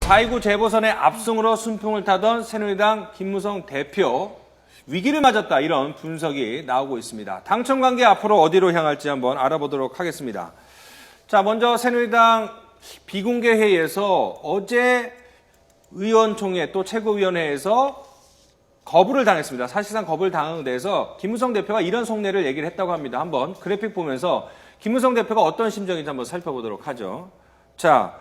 4.29 재보선의 압승으로 순풍을 타던 새누리당 김무성 대표 위기를 맞았다 이런 분석이 나오고 있습니다. 당청 관계 앞으로 어디로 향할지 한번 알아보도록 하겠습니다. 자, 먼저 새누리당 비공개 회의에서 어제 의원총회 또 최고위원회에서 거부를 당했습니다. 사실상 거부를 당한 데에서 김무성 대표가 이런 속내를 얘기를 했다고 합니다. 한번 그래픽 보면서 김무성 대표가 어떤 심정인지 한번 살펴보도록 하죠. 자,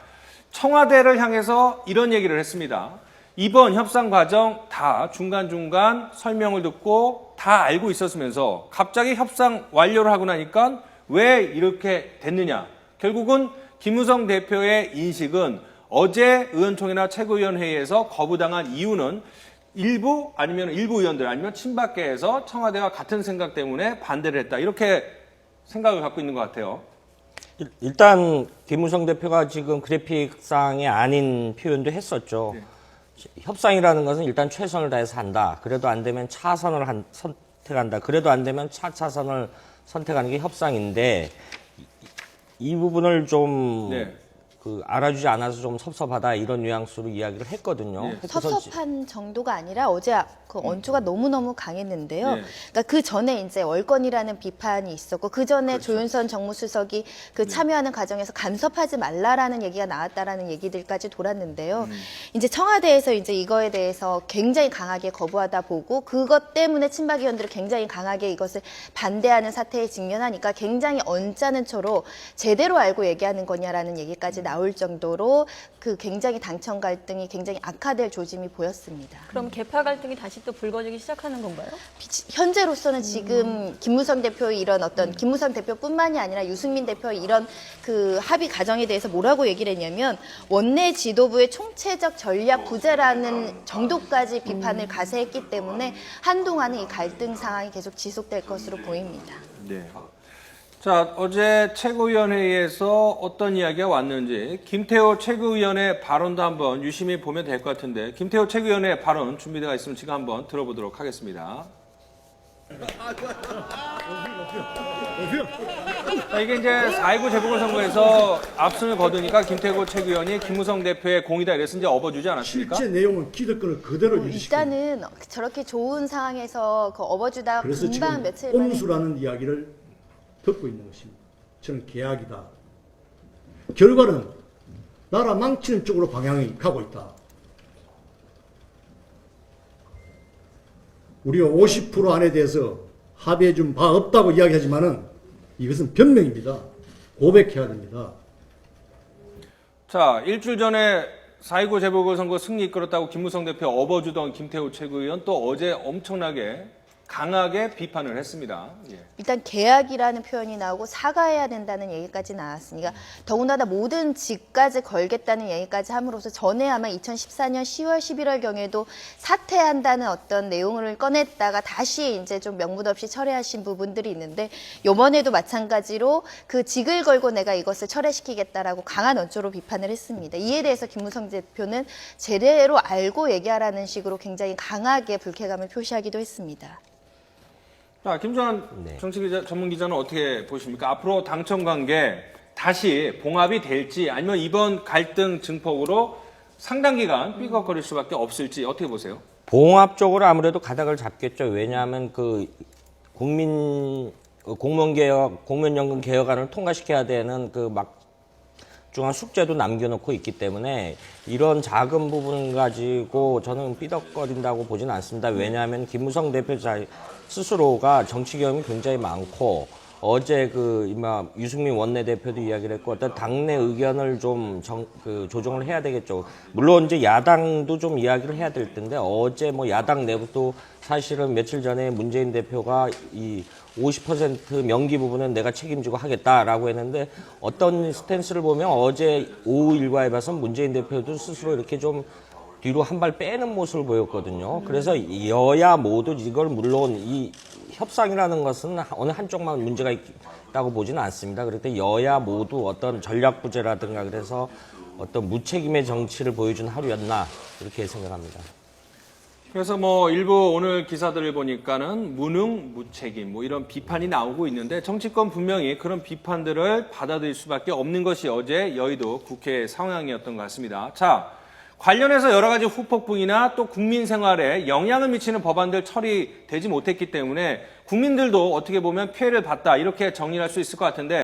청와대를 향해서 이런 얘기를 했습니다. 이번 협상 과정 다 중간중간 설명을 듣고 다 알고 있었으면서 갑자기 협상 완료를 하고 나니까 왜 이렇게 됐느냐. 결국은 김무성 대표의 인식은 어제 의원총회나 최고위원회의에서 거부당한 이유는 일부 아니면 일부 의원들 아니면 친박계에서 청와대와 같은 생각 때문에 반대를 했다. 이렇게 생각을 갖고 있는 것 같아요. 일단 김무성 대표가 지금 그래픽상에 아닌 표현도 했었죠. 네. 협상이라는 것은 일단 최선을 다해서 한다. 그래도 안 되면 차선을 선택한다. 그래도 안 되면 차선을 선택하는 게 협상인데 이 부분을 좀 네. 알아주지 않아서 좀 섭섭하다 이런 뉘앙스로 이야기를 했거든요. 네. 그래서 섭섭한 정도가 아니라 어제 그 언주가 너무너무 강했는데요. 네. 그러니까 그 전에 이제 월권이라는 비판이 있었고 그 전에 그렇죠. 조윤선 정무수석이 그 참여하는 과정에서 간섭하지 말라라는 얘기가 나왔다라는 얘기들까지 돌았는데요. 이제 청와대에서 이제 이거에 대해서 굉장히 강하게 거부하다 보고 그것 때문에 친박 의원들이 굉장히 강하게 이것을 반대하는 사태에 직면하니까 굉장히 언짢은 초로 제대로 알고 얘기하는 거냐라는 얘기까지 나올 정도로 그 굉장히 당청 갈등이 굉장히 악화될 조짐이 보였습니다. 그럼 개파 갈등이 다시 또 불거지기 시작하는 건가요? 현재로서는 지금 김무성 대표의 이런 어떤 김무성 대표뿐만이 아니라 유승민 대표의 이런 그 합의 과정에 대해서 뭐라고 얘기를 했냐면 원내 지도부의 총체적 전략 부재라는 정도까지 비판을 가세했기 때문에 한동안은 이 갈등 상황이 계속 지속될 것으로 보입니다. 네. 자, 어제 최고위원회의에서 어떤 이야기가 왔는지 김태호 최고위원의 발언도 한번 유심히 보면 될 것 같은데 김태호 최고위원의 발언 준비되어 있으면 지금 한번 들어보도록 하겠습니다. 자, 이게 이제 4.29 재보궐선거에서 압승을 거두니까 김태호 최고위원이 김무성 대표의 공이다 이래서 이제 업어주지 않았습니까? 실제 내용은 기득권을 그대로 유지시키고 일단은 저렇게 좋은 상황에서 그 업어주다가 그래서 금방 지금 며칠 만에 온수라는 이야기를 듣고 있는 것입니다. 저는 계약이다. 결과는 나라 망치는 쪽으로 방향이 가고 있다. 우리가 50% 안에 대해서 합의해 준 바 없다고 이야기하지만은 이것은 변명입니다. 고백해야 됩니다. 자, 일주일 전에 4.29 재보궐선거 승리 이끌었다고 김무성 대표 업어주던 김태호 최고위원 또 어제 엄청나게 강하게 비판을 했습니다. 예. 일단 계약이라는 표현이 나오고 사과해야 된다는 얘기까지 나왔으니까 더군다나 모든 직까지 걸겠다는 얘기까지 함으로써 전에 아마 2014년 10월, 11월 경에도 사퇴한다는 어떤 내용을 꺼냈다가 다시 이제 좀 명분 없이 철회하신 부분들이 있는데 이번에도 마찬가지로 그 직을 걸고 내가 이것을 철회시키겠다라고 강한 언조로 비판을 했습니다. 이에 대해서 김무성 대표는 제대로 알고 얘기하라는 식으로 굉장히 강하게 불쾌감을 표시하기도 했습니다. 자, 김주환 네. 정치기자 전문기자는 어떻게 보십니까? 앞으로 당청 관계 다시 봉합이 될지 아니면 이번 갈등 증폭으로 상당 기간 삐걱거릴 수밖에 없을지 어떻게 보세요? 봉합적으로 아무래도 가닥을 잡겠죠. 왜냐하면 공무원연금 개혁안을 통과시켜야 되는 막중한 숙제도 남겨놓고 있기 때문에 이런 작은 부분 가지고 저는 삐덕거린다고 보지는 않습니다. 왜냐하면 김무성 대표 스스로가 정치 경험이 굉장히 많고 어제 유승민 원내대표도 이야기를 했고 어떤 당내 의견을 좀 조정을 해야 되겠죠. 물론 이제 야당도 좀 이야기를 해야 될 텐데 어제 야당 내부도 사실은 며칠 전에 문재인 대표가 이 50% 명기 부분은 내가 책임지고 하겠다라고 했는데 어떤 스탠스를 보면 어제 오후 일과에 봐서 문재인 대표도 스스로 이렇게 좀 뒤로 한 발 빼는 모습을 보였거든요. 그래서 여야 모두 이걸 물론 이 협상이라는 것은 어느 한쪽만 문제가 있다고 보지는 않습니다. 그럴 때 여야 모두 어떤 전략 부재라든가 그래서 어떤 무책임의 정치를 보여준 하루였나 이렇게 생각합니다. 그래서 일부 오늘 기사들을 보니까는 무능, 무책임 이런 비판이 나오고 있는데 정치권 분명히 그런 비판들을 받아들일 수밖에 없는 것이 어제 여의도 국회 상황이었던 것 같습니다. 자, 관련해서 여러 가지 후폭풍이나 또 국민 생활에 영향을 미치는 법안들 처리되지 못했기 때문에 국민들도 어떻게 보면 피해를 봤다 이렇게 정리할 수 있을 것 같은데